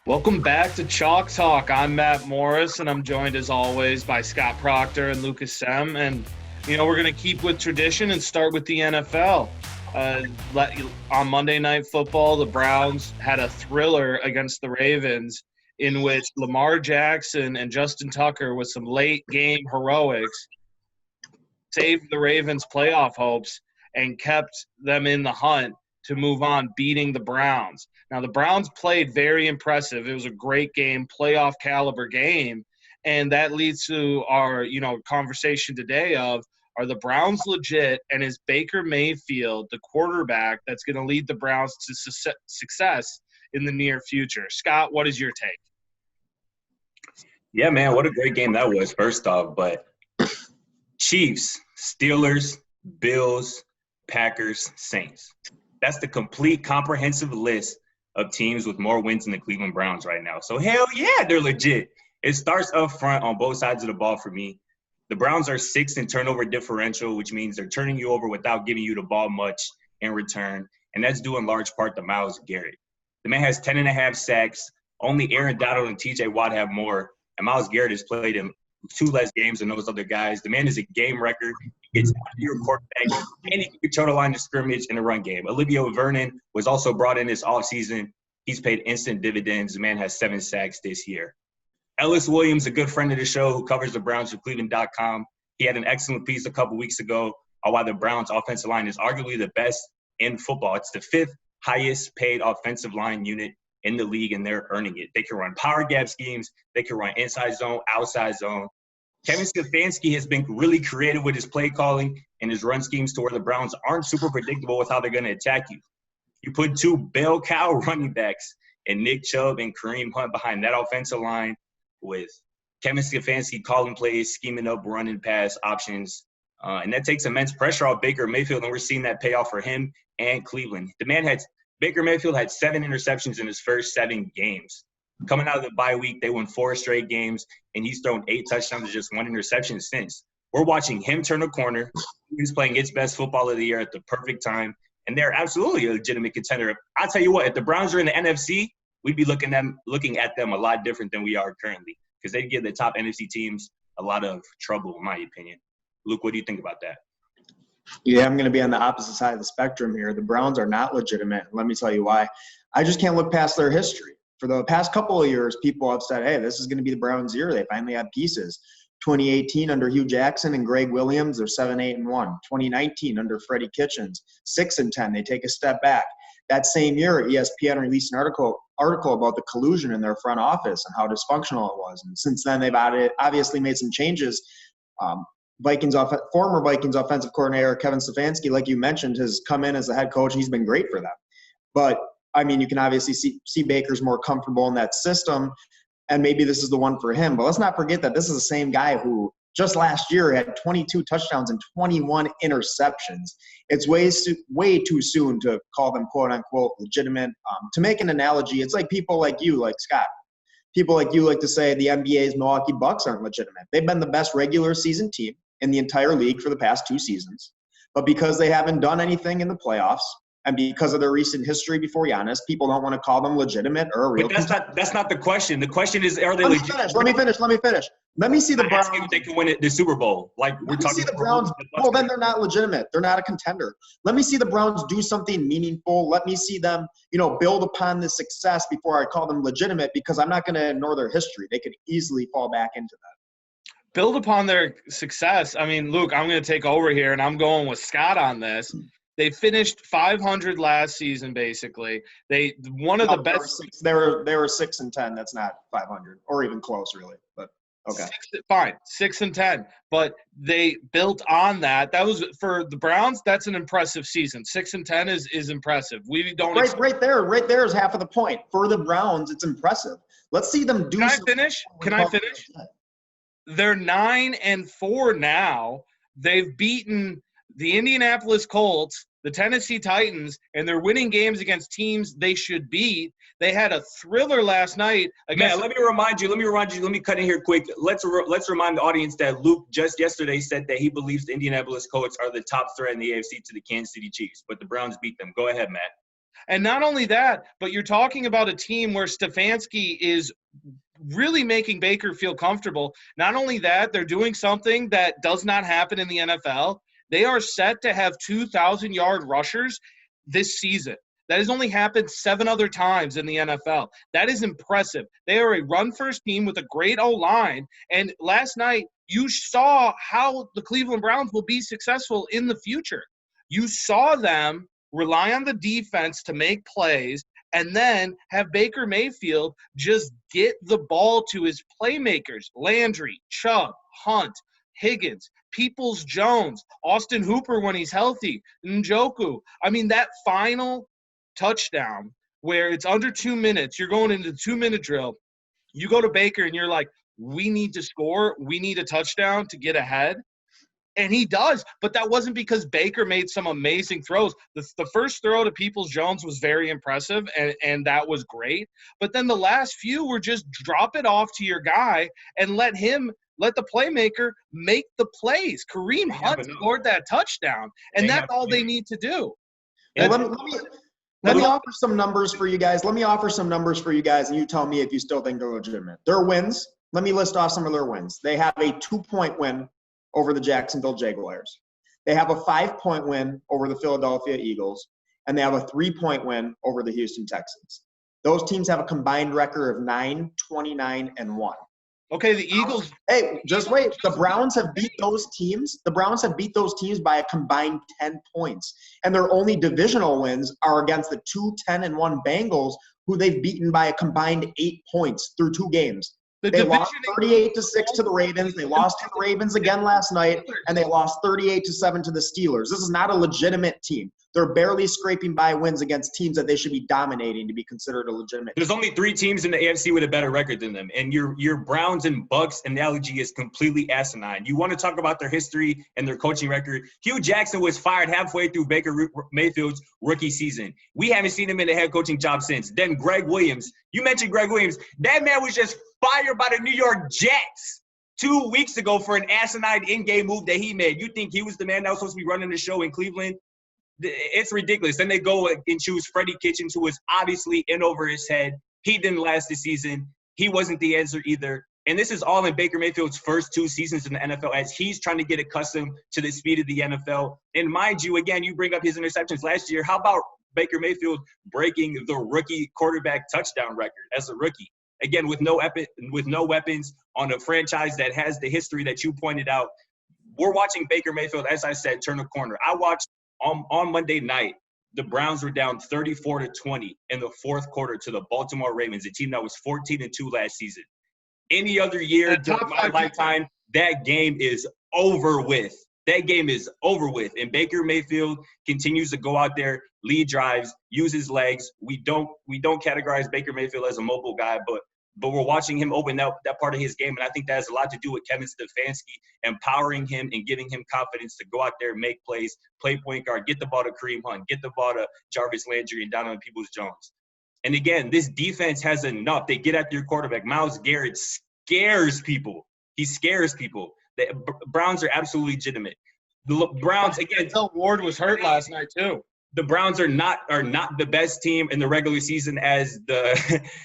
Welcome back to Chalk Talk. I'm Matt Morris, and I'm joined as always by Scott Procter and Lucas Semb. And, we're going to keep with tradition and start with the NFL. On Monday Night Football, the Browns had a thriller against the Ravens in which Lamar Jackson and Justin Tucker, with some late-game heroics, saved the Ravens' playoff hopes and kept them in the hunt to move on, beating the Browns. Now, the Browns played very impressive. It was a great game, playoff caliber game, and that leads to our, conversation today of, are the Browns legit, and is Baker Mayfield the quarterback that's going to lead the Browns to success in the near future? Scott, what is your take? Yeah, man, what a great game that was, first off. But Chiefs, Steelers, Bills, Packers, Saints. That's the complete comprehensive list of teams with more wins than the Cleveland Browns right now. So, hell yeah, they're legit. It starts up front on both sides of the ball for me. The Browns are 6th in turnover differential, which means they're turning you over without giving you the ball much in return, and that's due in large part to Myles Garrett. The man has 10.5 sacks. Only Aaron Donald and T.J. Watt have more, and Myles Garrett has played in 2 less games than those other guys. The man is a game record. He gets after your quarterback, and he can control the line of scrimmage in the run game. Olivia Vernon was also brought in this offseason. He's paid instant dividends. The man has 7 sacks this year. Ellis Williams, a good friend of the show who covers the Browns for Cleveland.com, he had an excellent piece a couple weeks ago on why the Browns' offensive line is arguably the best in football. It's the 5th highest paid offensive line unit in the league, and they're earning it. They can run power gap schemes. They can run inside zone, outside zone. Kevin Stefanski has been really creative with his play calling and his run schemes to where the Browns aren't super predictable with how they're going to attack you. You put 2 bell cow running backs and Nick Chubb and Kareem Hunt behind that offensive line with Kevin Stefanski calling plays, scheming up running pass options, and that takes immense pressure off Baker Mayfield, and we're seeing that pay off for him and Cleveland. Baker Mayfield had 7 interceptions in his first 7 games. Coming out of the bye week, they won 4 straight games, and he's thrown 8 touchdowns and just 1 interception since. We're watching him turn a corner. He's playing its best football of the year at the perfect time, and they're absolutely a legitimate contender. I'll tell you what, if the Browns are in the NFC, we'd be looking at them a lot different than we are currently, because they give the top NFC teams a lot of trouble, in my opinion. Luke, what do you think about that? Yeah, I'm going to be on the opposite side of the spectrum here. The Browns are not legitimate. Let me tell you why. I just can't look past their history. For the past couple of years, people have said, hey, this is going to be the Browns' year. They finally have pieces. 2018 under Hugh Jackson and Greg Williams, they're 7-8-1. 2019 under Freddie Kitchens, 6-10. They take a step back. That same year, ESPN released an article about the collusion in their front office and how dysfunctional it was. And since then, they've obviously made some changes. Former Vikings offensive coordinator Kevin Stefanski, like you mentioned, has come in as the head coach. He's been great for them. But, you can obviously see Baker's more comfortable in that system, and maybe this is the one for him. But let's not forget that this is the same guy who just last year had 22 touchdowns and 21 interceptions. It's way too soon to call them quote-unquote legitimate. To make an analogy, it's like people like you, like Scott. People like you like to say the NBA's Milwaukee Bucks aren't legitimate. They've been the best regular season team in the entire league for the past 2 seasons. But because they haven't done anything in the playoffs, and because of their recent history before Giannis, people don't want to call them legitimate or a real. But that's not the question. The question is, are they legit? Let me finish. Let me see the Browns. If they can win the Super Bowl. Like we're talking. See the Browns. Well, then they're not legitimate. They're not a contender. Let me see the Browns do something meaningful. Let me see them, build upon this success before I call them legitimate, because I'm not going to ignore their history. They could easily fall back into that. Build upon their success. Luke, I'm going to take over here, and I'm going with Scott on this. They finished 500 last season, basically. The best. They were 6-10. That's not 500, or even close, really. But okay, fine, 6-10. But they built on that. That was for the Browns. That's an impressive season. 6-10 is impressive. We don't right there is half of the point. For the Browns, it's impressive. Let's see them do. Can I finish? They're 9-4 now. They've beaten the Indianapolis Colts, the Tennessee Titans, and they're winning games against teams they should beat. They had a thriller last night against. Man, let me remind you. Let me cut in here quick. Let's remind the audience that Luke just yesterday said that he believes the Indianapolis Colts are the top threat in the AFC to the Kansas City Chiefs, but the Browns beat them. Go ahead, Matt. And not only that, but you're talking about a team where Stefanski is really making Baker feel comfortable. Not only that, they're doing something that does not happen in the NFL. They are set to have 2,000-yard rushers this season. That has only happened 7 other times in the NFL. That is impressive. They are a run-first team with a great O-line. And last night, you saw how the Cleveland Browns will be successful in the future. You saw them rely on the defense to make plays and then have Baker Mayfield just get the ball to his playmakers, Landry, Chubb, Hunt, Higgins, Peoples-Jones, Austin Hooper when he's healthy, Njoku. I mean, that final touchdown where it's under 2 minutes, you're going into the 2-minute drill, you go to Baker and you're like, we need to score, we need a touchdown to get ahead. And he does, but that wasn't because Baker made some amazing throws. The first throw to Peoples-Jones was very impressive, and that was great. But then the last few were just drop it off to your guy and let the playmaker make the plays. Kareem Hunt scored that touchdown, and that's all they need to do. Well, let me offer some numbers for you guys. Let me offer some numbers for you guys, and you tell me if you still think they're legitimate. Their wins, let me list off some of their wins. They have a 2-point win over the Jacksonville Jaguars. They have a 5-point win over the Philadelphia Eagles, and they have a 3-point win over the Houston Texans. Those teams have a combined record of 9, 29, and 1. Okay, the Eagles. Hey, just wait. The Browns have beat those teams. The Browns have beat those teams by a combined 10 points. And their only divisional wins are against the 2-10-1 Bengals, who they've beaten by a combined 8 points through 2 games. They lost 38-6 to the Ravens. They lost to the Ravens again last night, and they lost 38-7 to the Steelers. This is not a legitimate team. They're barely scraping by wins against teams that they should be dominating to be considered a legitimate team. There's only 3 teams in the AFC with a better record than them, and your Browns and Bucks analogy is completely asinine. You want to talk about their history and their coaching record. Hugh Jackson was fired halfway through Baker Mayfield's rookie season. We haven't seen him in a head coaching job since. Then Greg Williams. You mentioned Greg Williams. That man was just fired by the New York Jets 2 weeks ago for an asinine in-game move that he made. You think he was the man that was supposed to be running the show in Cleveland? It's ridiculous. Then they go and choose Freddie Kitchens, who was obviously in over his head. He didn't last the season. He wasn't the answer either. And this is all in Baker Mayfield's first 2 seasons in the NFL as he's trying to get accustomed to the speed of the NFL. And mind you, again, you bring up his interceptions last year. How about Baker Mayfield breaking the rookie quarterback touchdown record as a rookie? Again, with no weapons on a franchise that has the history that you pointed out. We're watching Baker Mayfield, as I said, turn a corner. I watched on Monday night, the Browns were down 34-20 in the 4th quarter to the Baltimore Ravens, a team that was 14-2 last season. Any other year during my lifetime, that game is over with. That game is over with. And Baker Mayfield continues to go out there, lead drives, use his legs. We don't categorize Baker Mayfield as a mobile guy, but we're watching him open up that part of his game. And I think that has a lot to do with Kevin Stefanski empowering him and giving him confidence to go out there and make plays, play point guard, get the ball to Kareem Hunt, get the ball to Jarvis Landry and Donovan Peoples-Jones. And again, this defense has enough. They get after your quarterback. Myles Garrett scares people. He scares people. The Browns are absolutely legitimate. The Browns, again. Phil Ward was hurt last night too. The Browns are not the best team in the regular season as the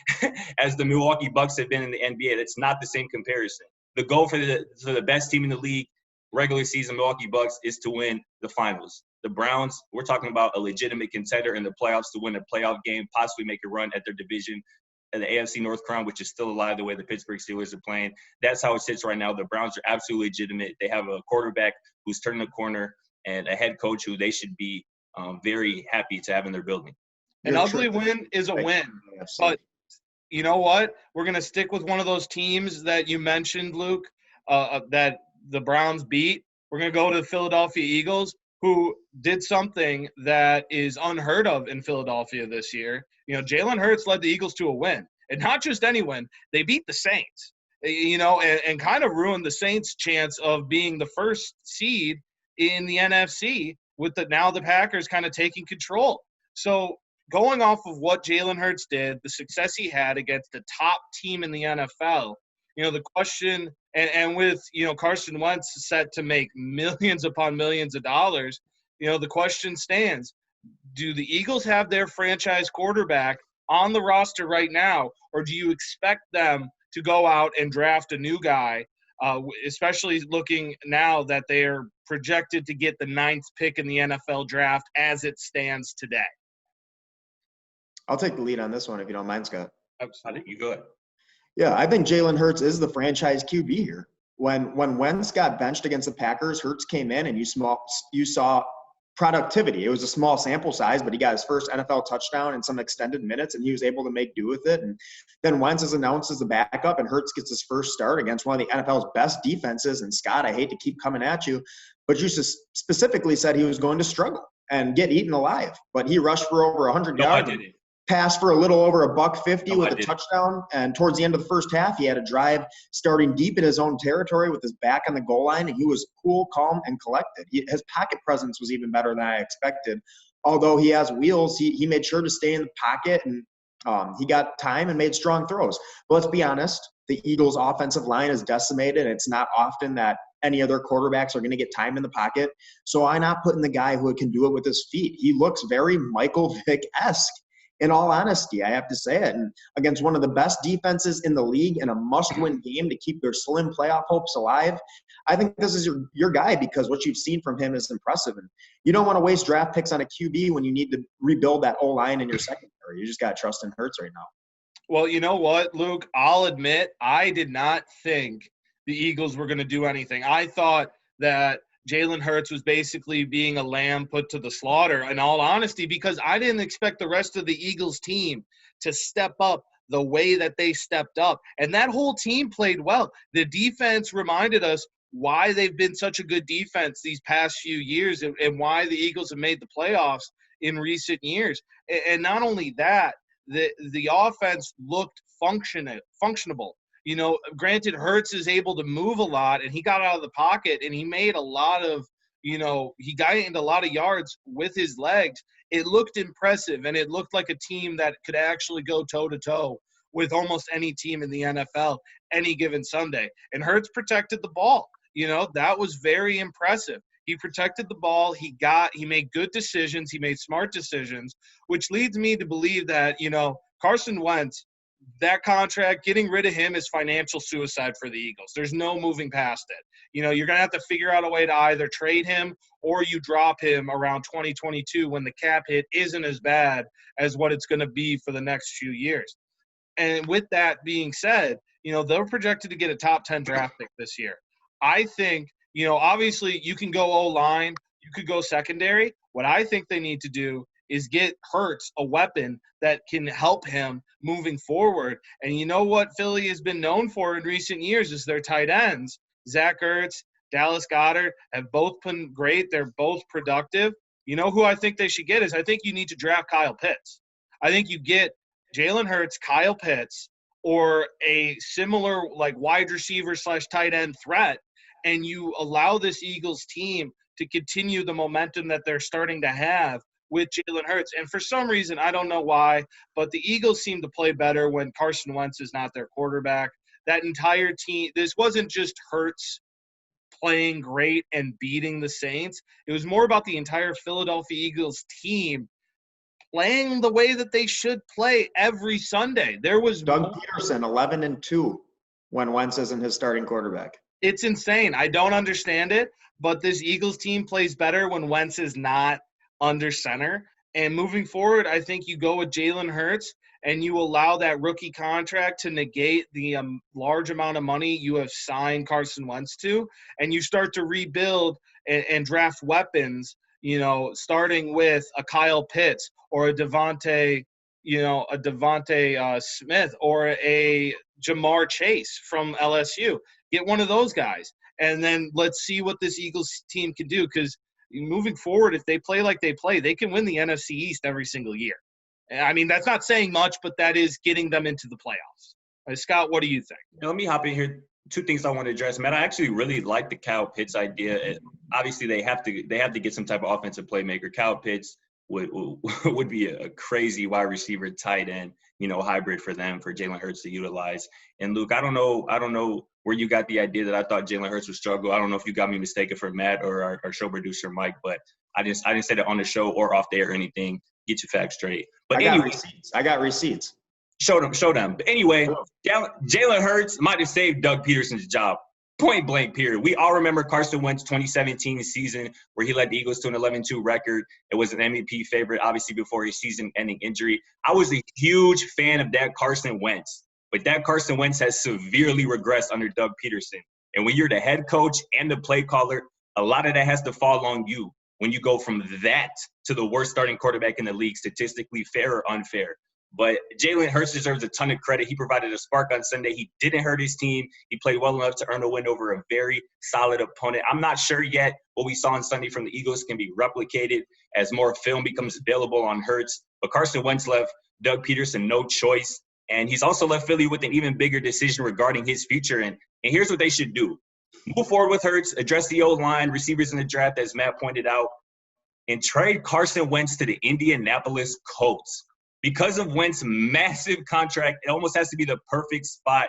Milwaukee Bucks have been in the NBA. That's not the same comparison. The goal for the best team in the league, regular season Milwaukee Bucks, is to win the finals. The Browns, we're talking about a legitimate contender in the playoffs to win a playoff game, possibly make a run at their division, at the AFC North crown, which is still alive the way the Pittsburgh Steelers are playing. That's how it sits right now. The Browns are absolutely legitimate. They have a quarterback who's turning the corner and a head coach who they should be very happy to have in their building. An ugly win is a win. But you know what? We're going to stick with one of those teams that you mentioned, Luke, that the Browns beat. We're going to go to the Philadelphia Eagles, who did something that is unheard of in Philadelphia this year. You know, Jalen Hurts led the Eagles to a win. And not just any win. They beat the Saints, you know, and kind of ruined the Saints' chance of being the first seed in the NFC, with the Packers kind of taking control. So going off of what Jalen Hurts did, the success he had against the top team in the NFL, you know, the question, and with, you know, Carson Wentz set to make millions upon millions of dollars, you know, the question stands, do the Eagles have their franchise quarterback on the roster right now, or do you expect them to go out and draft a new guy, especially looking now that they are projected to get the 9th pick in the NFL draft as it stands today? I'll take the lead on this one if you don't mind, Scott. Absolutely. You go ahead. Yeah, I think Jalen Hurts is the franchise QB here. When Wentz got benched against the Packers, Hurts came in and you saw productivity. It was a small sample size, but he got his first NFL touchdown in some extended minutes, and he was able to make do with it. And then Wentz is announced as a backup, and Hurts gets his first start against one of the NFL's best defenses. And Scott, I hate to keep coming at you, but you specifically said he was going to struggle and get eaten alive. But he rushed for over 100 yards. Passed for a little over $150 with a touchdown. And towards the end of the first half, he had a drive starting deep in his own territory with his back on the goal line, and he was cool, calm, and collected. His pocket presence was even better than I expected. Although he has wheels, he made sure to stay in the pocket, and he got time and made strong throws. But let's be honest, the Eagles' offensive line is decimated, and it's not often that any other quarterbacks are going to get time in the pocket. So why not put in the guy who can do it with his feet? He looks very Michael Vick-esque. In all honesty, I have to say it. And against one of the best defenses in the league in a must-win game to keep their slim playoff hopes alive, I think this is your guy because what you've seen from him is impressive. And you don't want to waste draft picks on a QB when you need to rebuild that O-line in your secondary. You just got to trust in Hurts right now. Well, you know what, Luke? I'll admit I did not think the Eagles were going to do anything. I thought that Jalen Hurts was basically being a lamb put to the slaughter, in all honesty, because I didn't expect the rest of the Eagles team to step up the way that they stepped up. And that whole team played well. The defense reminded us why they've been such a good defense these past few years and why the Eagles have made the playoffs in recent years. And not only that, the offense looked functionable. You know, granted, Hurts is able to move a lot, and he got out of the pocket, and he made a lot of, he got into a lot of yards with his legs. It looked impressive, and it looked like a team that could actually go toe-to-toe with almost any team in the NFL any given Sunday. And Hurts protected the ball. That was very impressive. He protected the ball. He made good decisions. He made smart decisions, which leads me to believe that, Carson Wentz, that contract, getting rid of him is financial suicide for the Eagles. There's no moving past it. You're going to have to figure out a way to either trade him or you drop him around 2022 when the cap hit isn't as bad as what it's going to be for the next few years. And with that being said, they're projected to get a top 10 draft pick this year. I think, obviously you can go O-line, you could go secondary. What I think they need to do is get Hurts a weapon that can help him moving forward. And you know what Philly has been known for in recent years is their tight ends. Zach Ertz, Dallas Goedert have both been great. They're both productive. You know who I think they should get is I think you need to draft Kyle Pitts. I think you get Jalen Hurts, Kyle Pitts, or a similar wide receiver / tight end threat, and you allow this Eagles team to continue the momentum that they're starting to have with Jalen Hurts. And for some reason, I don't know why, but the Eagles seem to play better when Carson Wentz is not their quarterback. That entire team, this wasn't just Hurts playing great and beating the Saints. It was more about the entire Philadelphia Eagles team playing the way that they should play every Sunday. There was Doug Peterson, 11-2 when Wentz isn't his starting quarterback. It's insane. I don't understand it, but this Eagles team plays better when Wentz is not under center. And moving forward, I think you go with Jalen Hurts and you allow that rookie contract to negate the large amount of money you have signed Carson Wentz to, and you start to rebuild and draft weapons, starting with a Kyle Pitts or a Devontae Smith or a Jamar Chase from LSU. Get one of those guys, and then let's see what this Eagles team can do, because moving forward, if they play like they play, they can win the NFC East every single year. I mean, that's not saying much, but that is getting them into the playoffs. Scott, what do you think? Let me hop in here. Two things I want to address, Matt. I actually really like the Kyle Pitts idea. Obviously, they have to get some type of offensive playmaker. Kyle Pitts, would be a crazy wide receiver tight end, hybrid for them, for Jalen Hurts to utilize. And Luke, I don't know where you got the idea that I thought Jalen Hurts would struggle. I don't know if you got me mistaken for Matt or our show producer Mike, but I didn't say that on the show or off the air or anything. Get your facts straight. But anyway, I got receipts. Show them. But anyway, Jalen Hurts might have saved Doug Peterson's job. Point blank, period. We all remember Carson Wentz 2017 season where he led the Eagles to an 11-2 record. It was an MVP favorite, obviously, before his season-ending injury. I was a huge fan of that Carson Wentz, but that Carson Wentz has severely regressed under Doug Peterson. And when you're the head coach and the play caller, a lot of that has to fall on you when you go from that to the worst starting quarterback in the league, statistically fair or unfair. But Jalen Hurts deserves a ton of credit. He provided a spark on Sunday. He didn't hurt his team. He played well enough to earn a win over a very solid opponent. I'm not sure yet what we saw on Sunday from the Eagles can be replicated as more film becomes available on Hurts. But Carson Wentz left Doug Peterson no choice. And he's also left Philly with an even bigger decision regarding his future. And here's what they should do. Move forward with Hurts, address the O-line, receivers in the draft, as Matt pointed out, and trade Carson Wentz to the Indianapolis Colts. Because of Wentz's massive contract, it almost has to be the perfect spot.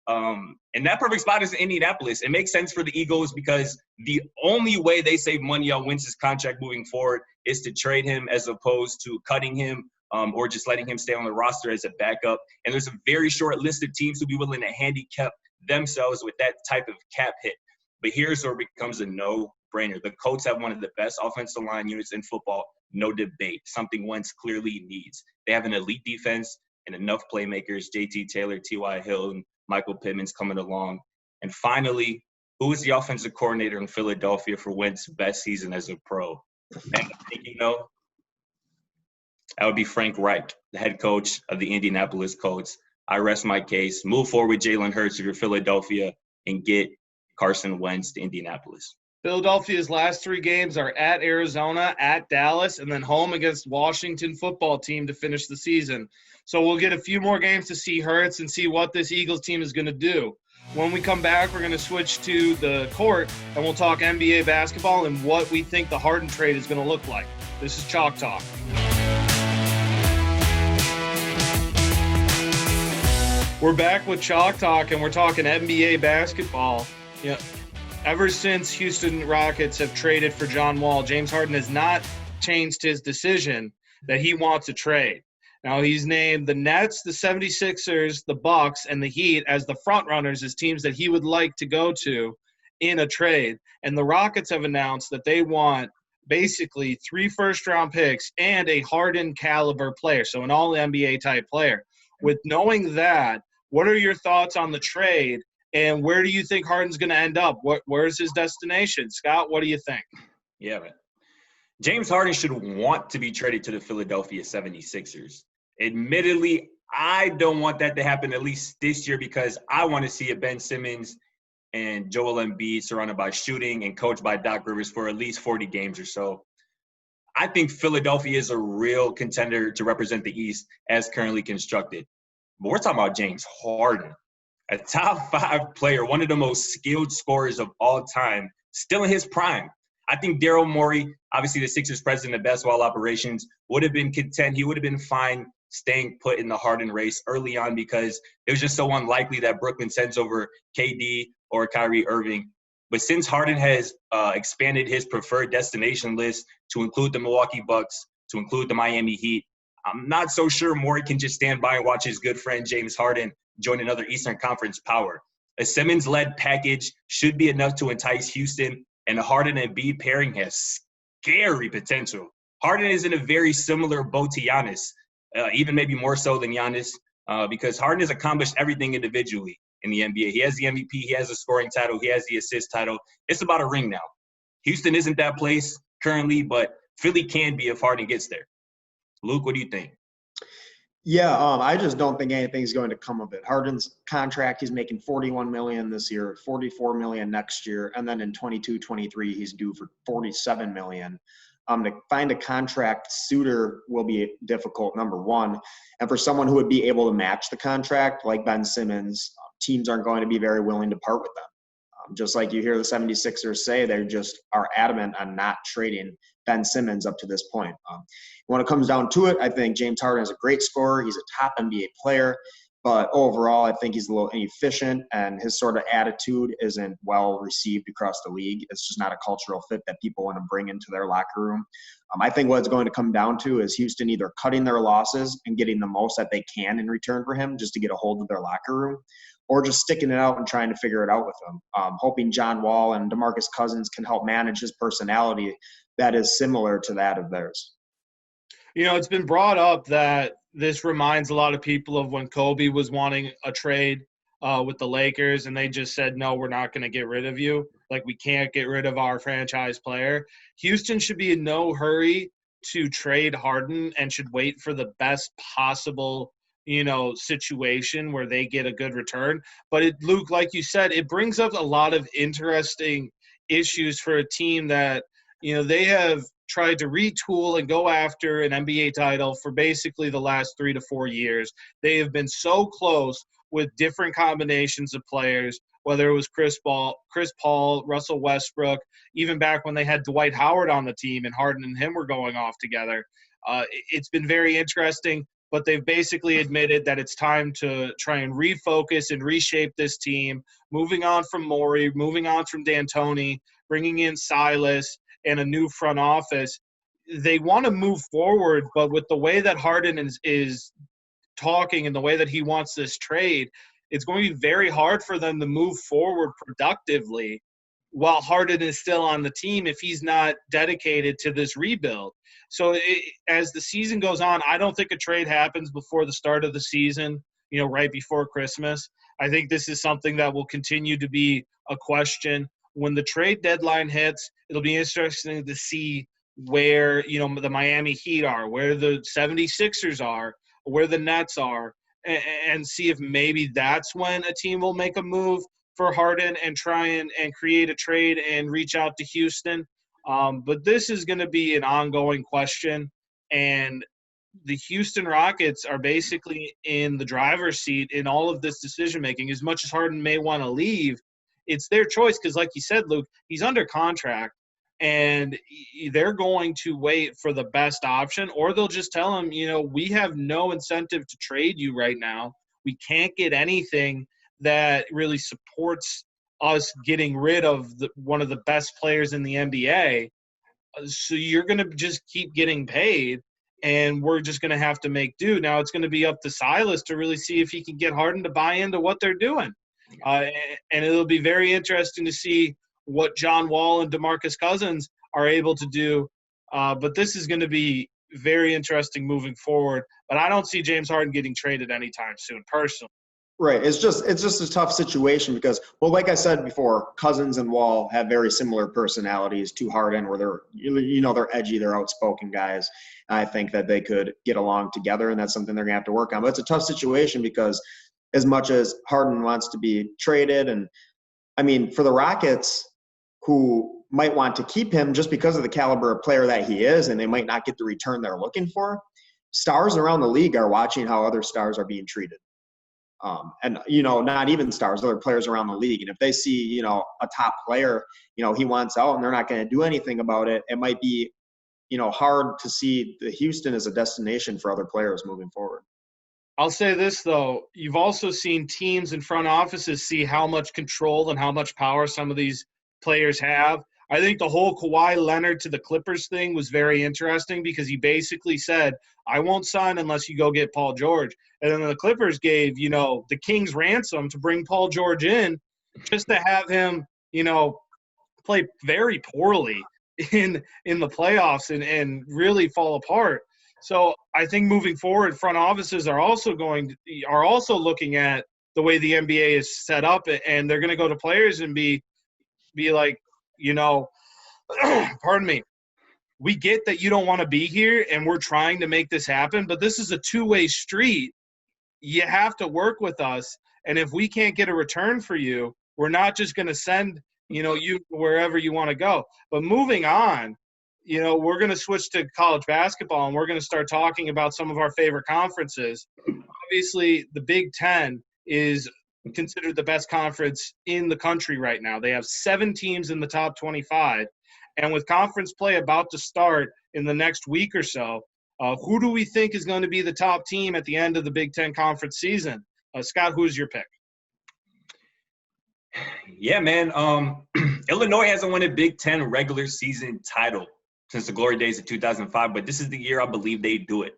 And that perfect spot is Indianapolis. It makes sense for the Eagles because the only way they save money on Wentz's contract moving forward is to trade him as opposed to cutting him or just letting him stay on the roster as a backup. And there's a very short list of teams who'll be willing to handicap themselves with that type of cap hit. But here's where it becomes a no-brainer. The Colts have one of the best offensive line units in football, no debate, something Wentz clearly needs. They have an elite defense and enough playmakers, JT Taylor, T.Y. Hill, and Michael Pittman's coming along. And finally, who is the offensive coordinator in Philadelphia for Wentz's best season as a pro? And I think that would be Frank Reich, the head coach of the Indianapolis Colts. I rest my case. Move forward with Jalen Hurts if you're Philadelphia and get Carson Wentz to Indianapolis. Philadelphia's last 3 games are at Arizona, at Dallas, and then home against Washington football team to finish the season. So we'll get a few more games to see Hurts and see what this Eagles team is going to do. When we come back, we're going to switch to the court, and we'll talk NBA basketball and what we think the Harden trade is going to look like. This is Chalk Talk. We're back with Chalk Talk, and we're talking NBA basketball. Ever since Houston Rockets have traded for John Wall, James Harden has not changed his decision that he wants a trade. Now, he's named the Nets, the 76ers, the Bucks, and the Heat as the frontrunners as teams that he would like to go to in a trade. And the Rockets have announced that they want basically 3 first-round picks and a Harden caliber player, so an all-NBA type player. With knowing that, what are your thoughts on the trade? And where do you think Harden's going to end up? Where's his destination? Scott, what do you think? Yeah, man. James Harden should want to be traded to the Philadelphia 76ers. Admittedly, I don't want that to happen at least this year because I want to see a Ben Simmons and Joel Embiid surrounded by shooting and coached by Doc Rivers for at least 40 games or so. I think Philadelphia is a real contender to represent the East as currently constructed. But we're talking about James Harden, a top 5 player, one of the most skilled scorers of all time, still in his prime. I think Daryl Morey, obviously the Sixers president of basketball operations, would have been content. He would have been fine staying put in the Harden race early on because it was just so unlikely that Brooklyn sends over KD or Kyrie Irving. But since Harden has expanded his preferred destination list to include the Milwaukee Bucks, to include the Miami Heat, I'm not so sure Morey can just stand by and watch his good friend James Harden join another Eastern Conference power. A Simmons-led package should be enough to entice Houston, and the Harden and Embiid pairing has scary potential. Harden is in a very similar boat to Giannis, even maybe more so than Giannis, because Harden has accomplished everything individually in the NBA. He has the MVP, he has the scoring title, he has the assist title. It's about a ring now. Houston isn't that place currently, but Philly can be if Harden gets there. Luke, what do you think? Yeah, I just don't think anything's going to come of it. Harden's contract, he's making $41 million this year, $44 million next year, and then in 22-23 he's due for $47 million. To find a contract suitor will be difficult, number one. And for someone who would be able to match the contract, like Ben Simmons, teams aren't going to be very willing to part with them. Just like you hear the 76ers say, they just are adamant on not trading Ben Simmons up to this point. When it comes down to it, I think James Harden is a great scorer. He's a top NBA player. But overall, I think he's a little inefficient, and his sort of attitude isn't well received across the league. It's just not a cultural fit that people want to bring into their locker room. I think what it's going to come down to is Houston either cutting their losses and getting the most that they can in return for him just to get a hold of their locker room, or just sticking it out and trying to figure it out with him. Hoping John Wall and DeMarcus Cousins can help manage his personality that is similar to that of theirs. It's been brought up that this reminds a lot of people of when Kobe was wanting a trade with the Lakers, and they just said, no, we're not going to get rid of you. Like, we can't get rid of our franchise player. Houston should be in no hurry to trade Harden and should wait for the best possible, situation where they get a good return. But Luke, like you said, it brings up a lot of interesting issues for a team that, they have tried to retool and go after an NBA title for basically the last 3 to 4 years. They have been so close with different combinations of players, whether it was Chris Paul, Russell Westbrook, even back when they had Dwight Howard on the team and Harden and him were going off together. It's been very interesting, but they've basically admitted that it's time to try and refocus and reshape this team, moving on from Morey, moving on from D'Antoni, bringing in Silas, and a new front office. They want to move forward, but with the way that Harden is talking and the way that he wants this trade, it's going to be very hard for them to move forward productively while Harden is still on the team if he's not dedicated to this rebuild. So as the season goes on, I don't think a trade happens before the start of the season, right before Christmas. I think this is something that will continue to be a question. When the trade deadline hits, it'll be interesting to see where, the Miami Heat are, where the 76ers are, where the Nets are, and see if maybe that's when a team will make a move for Harden and try and create a trade and reach out to Houston. But this is going to be an ongoing question, and the Houston Rockets are basically in the driver's seat in all of this decision-making. As much as Harden may want to leave, it's their choice because, like you said, Luke, he's under contract, and they're going to wait for the best option, or they'll just tell him, we have no incentive to trade you right now. We can't get anything that really supports us getting rid of one of the best players in the NBA. So you're going to just keep getting paid, and we're just going to have to make do. Now it's going to be up to Silas to really see if he can get Harden to buy into what they're doing. And it'll be very interesting to see what John Wall and DeMarcus Cousins are able to do. But this is going to be very interesting moving forward. But I don't see James Harden getting traded anytime soon, personally. Right. It's just a tough situation because, well, like I said before, Cousins and Wall have very similar personalities to Harden, where they're edgy, they're outspoken guys. I think that they could get along together, and that's something they're going to have to work on. But it's a tough situation because as much as Harden wants to be traded, and I mean, for the Rockets, who might want to keep him just because of the caliber of player that he is, and they might not get the return they're looking for, stars around the league are watching how other stars are being treated. And, not even stars, other players around the league. And if they see, a top player, he wants out and they're not going to do anything about it, it might be, hard to see the Houston as a destination for other players moving forward. I'll say this, though. You've also seen teams and front offices see how much control and how much power some of these players have. I think the whole Kawhi Leonard to the Clippers thing was very interesting because he basically said, I won't sign unless you go get Paul George. And then the Clippers gave, the King's ransom to bring Paul George in just to have him, play very poorly in the playoffs and really fall apart. So I think moving forward, front offices are also looking at the way the NBA is set up, and they're going to go to players and be like, pardon me, we get that you don't want to be here and we're trying to make this happen, but this is a two-way street. You have to work with us. And if we can't get a return for you, we're not just going to send, you wherever you want to go. But moving on, we're going to switch to college basketball and we're going to start talking about some of our favorite conferences. Obviously, the Big Ten is considered the best conference in the country right now. They have 7 teams in the top 25. And with conference play about to start in the next week or so, who do we think is going to be the top team at the end of the Big Ten conference season? Scott, who's your pick? Yeah, man. Illinois hasn't won a Big Ten regular season title since the glory days of 2005, but this is the year I believe they do it.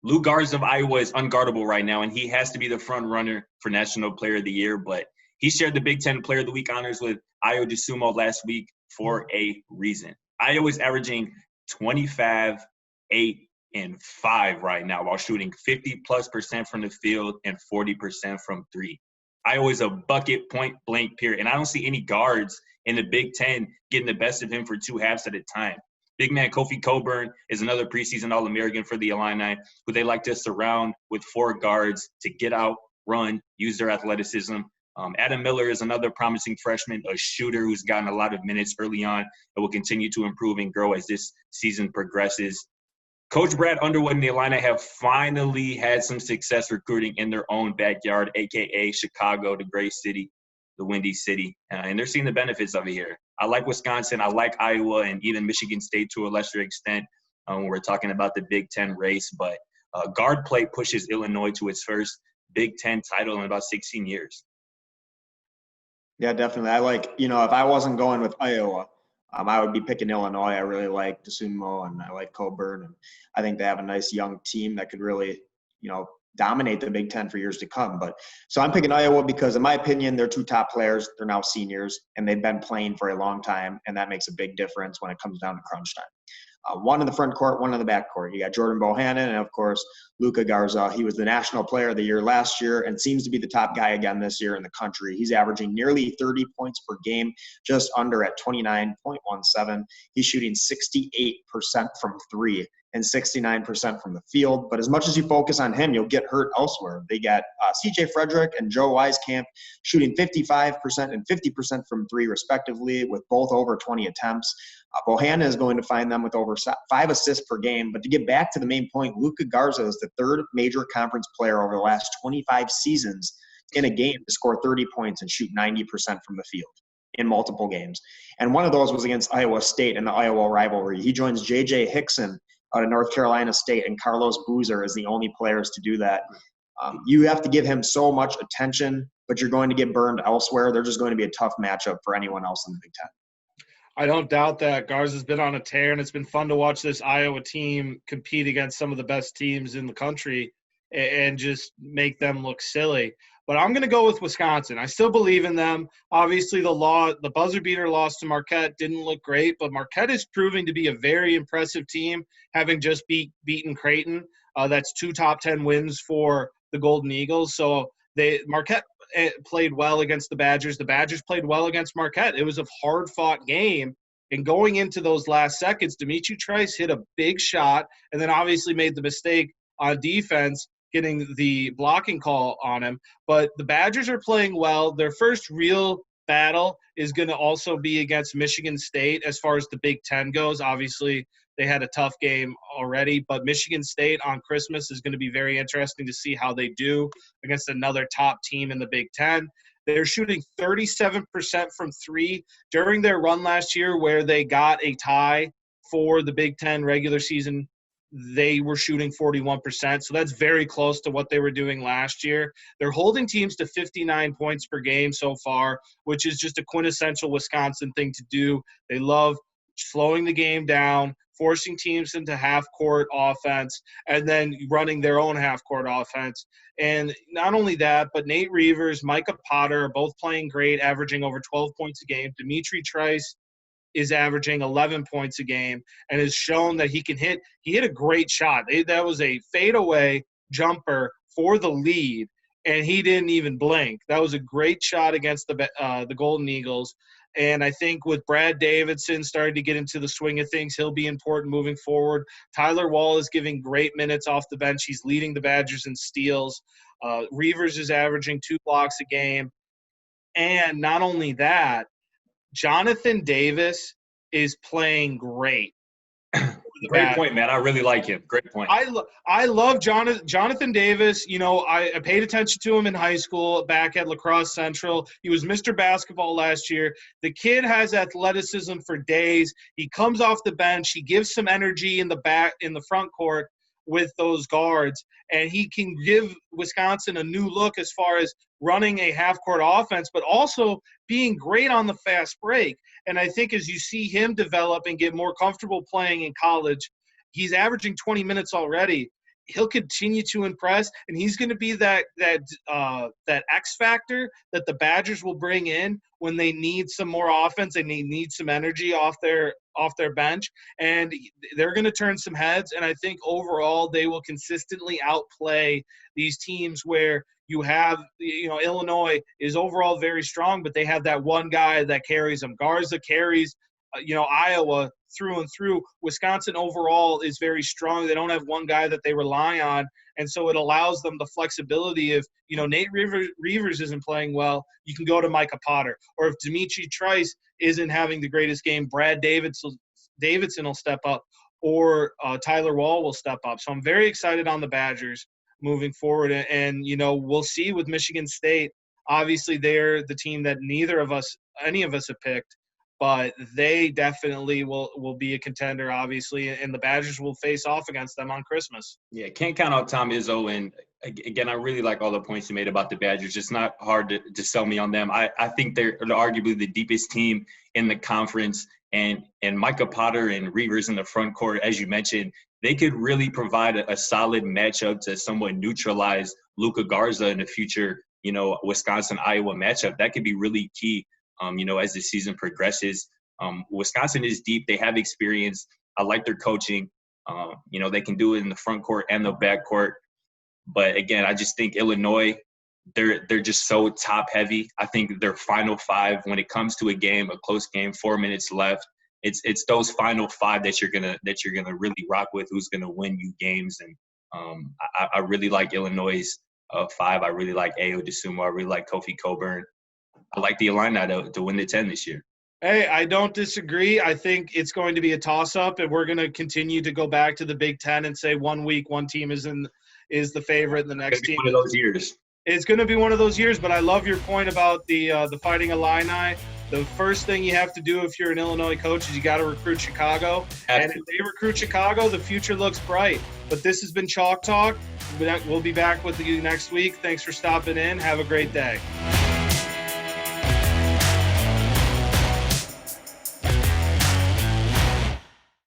Lou Garza of Iowa is unguardable right now, and he has to be the front runner for National Player of the Year, but he shared the Big Ten Player of the Week honors with Ayo Dosunmu last week for a reason. Iowa is averaging 25, 8, and 5 right now while shooting 50+% from the field and 40% from 3. Iowa is a bucket point blank period, and I don't see any guards in the Big Ten getting the best of him for 2 halves at a time. Big man Kofi Cockburn is another preseason All-American for the Illini, who they like to surround with 4 guards to get out, run, use their athleticism. Adam Miller is another promising freshman, a shooter who's gotten a lot of minutes early on and will continue to improve and grow as this season progresses. Coach Brad Underwood and the Illini have finally had some success recruiting in their own backyard, a.k.a. Chicago, the great city, the Windy City, and they're seeing the benefits of it here. I like Wisconsin. I like Iowa and even Michigan State to a lesser extent when we're talking about the Big Ten race. But guard play pushes Illinois to its first Big Ten title in about 16 years. Yeah, definitely. I like, if I wasn't going with Iowa, I would be picking Illinois. I really like Dosunmu and I like Cockburn. And I think they have a nice young team that could really, dominate the Big Ten for years to come. But so I'm picking Iowa because, in my opinion, their 2 top players, they're now seniors and they've been playing for a long time. And that makes a big difference when it comes down to crunch time. One in the front court, one in the back court. You got Jordan Bohannon and, of course, Luka Garza. He was the National Player of the Year last year and seems to be the top guy again this year in the country. He's averaging nearly 30 points per game, just under at 29.17. He's shooting 68% from 3 and 69% from the field. But as much as you focus on him, you'll get hurt elsewhere. They got C.J. Frederick and Joe Wieskamp shooting 55% and 50% from 3, respectively, with both over 20 attempts. Bohannon is going to find them with over 5 assists per game. But to get back to the main point, Luka Garza is the 3rd major conference player over the last 25 seasons in a game to score 30 points and shoot 90% from the field in multiple games. And one of those was against Iowa State in the Iowa rivalry. He joins J.J. Hickson out of North Carolina State, and Carlos Boozer is the only players to do that. You have to give him so much attention, but you're going to get burned elsewhere. They're just going to be a tough matchup for anyone else in the Big Ten. I don't doubt that. Garza's been on a tear, and it's been fun to watch this Iowa team compete against some of the best teams in the country and just make them look silly. But I'm going to go with Wisconsin. I still believe in them. Obviously, the buzzer beater loss to Marquette didn't look great, but Marquette is proving to be a very impressive team, having just beaten Creighton. That's 2 top 10 wins for the Golden Eagles. So Marquette played well against the Badgers. The Badgers played well against Marquette. It was a hard-fought game. And going into those last seconds, Dimitri Trice hit a big shot and then obviously made the mistake on defense, getting the blocking call on him. But the Badgers are playing well. Their first real battle is going to also be against Michigan State as far as the Big Ten goes. Obviously, they had a tough game already, but Michigan State on Christmas is going to be very interesting to see how they do against another top team in the Big Ten. They're shooting 37% from 3 during their run last year where they got a tie for the Big Ten regular season. They were shooting 41%, so that's very close to what they were doing last year. They're holding teams to 59 points per game so far, which is just a quintessential Wisconsin thing to do. They love slowing the game down, forcing teams into half-court offense, and then running their own half-court offense. And not only that, but Nate Reavers, Micah Potter are both playing great, averaging over 12 points a game. Dimitri Trice is averaging 11 points a game and has shown that he can hit. He hit a great shot. That was a fadeaway jumper for the lead, and he didn't even blink. That was a great shot against the Golden Eagles. And I think with Brad Davidson starting to get into the swing of things, he'll be important moving forward. Tyler Wall is giving great minutes off the bench. He's leading the Badgers in steals. Reavers is averaging 2 blocks a game. And not only that, Jonathan Davis is playing great. Great point, man. I really like him. Great point. I love Jonathan Davis. You know, I paid attention to him in high school back at La Crosse Central. He was Mr. Basketball last year. The kid has athleticism for days. He comes off the bench. He gives some energy in the front court with those guards, and he can give Wisconsin a new look as far as running a half-court offense, but also being great on the fast break. And I think as you see him develop and get more comfortable playing in college, he's averaging 20 minutes already. He'll continue to impress, and he's going to be that X factor that the Badgers will bring in when they need some more offense and they need some energy off their bench, and they're going to turn some heads. And I think overall they will consistently outplay these teams where you have, you know, Illinois is overall very strong, but they have that one guy that carries them. Garza carries, Iowa through and through. Wisconsin overall is very strong. They don't have one guy that they rely on, and so it allows them the flexibility. If, you know, Nate Reavers isn't playing well, you can go to Micah Potter. Or if Dimitri Trice isn't having the greatest game, Brad Davidson will step up, or Tyler Wall will step up. So I'm very excited on the Badgers moving forward. And, you know, we'll see with Michigan State. Obviously, they're the team that any of us have picked, but they definitely will be a contender, obviously, and the Badgers will face off against them on Christmas. Yeah, can't count out Tom Izzo. And, again, I really like all the points you made about the Badgers. It's not hard to sell me on them. I think they're arguably the deepest team in the conference. And Micah Potter and Reavers in the front court, as you mentioned, they could really provide a solid matchup to somewhat neutralize Luka Garza in the future, you know, Wisconsin-Iowa matchup. That could be really key, as the season progresses. Wisconsin is deep. They have experience. I like their coaching. They can do it in the front court and the back court. But, again, I just think Illinois, they're just so top-heavy. I think their final five, when it comes to a game, a close game, 4 minutes left, it's those final five that you're gonna really rock with. Who's gonna win you games? And I really like Illinois' five. I really like Ayo Dosunmu. I really like Kofi Cockburn. I like the Illini to win the 10 this year. Hey, I don't disagree. I think it's going to be a toss-up, and we're going to continue to go back to the Big Ten and say 1 week one team is the favorite, and the next team. One of those years. It's going to be one of those years, but I love your point about the Fighting Illini. The first thing you have to do if you're an Illinois coach is you got to recruit Chicago. Absolutely. And if they recruit Chicago, the future looks bright. But this has been Chalk Talk. We'll be back with you next week. Thanks for stopping in. Have a great day.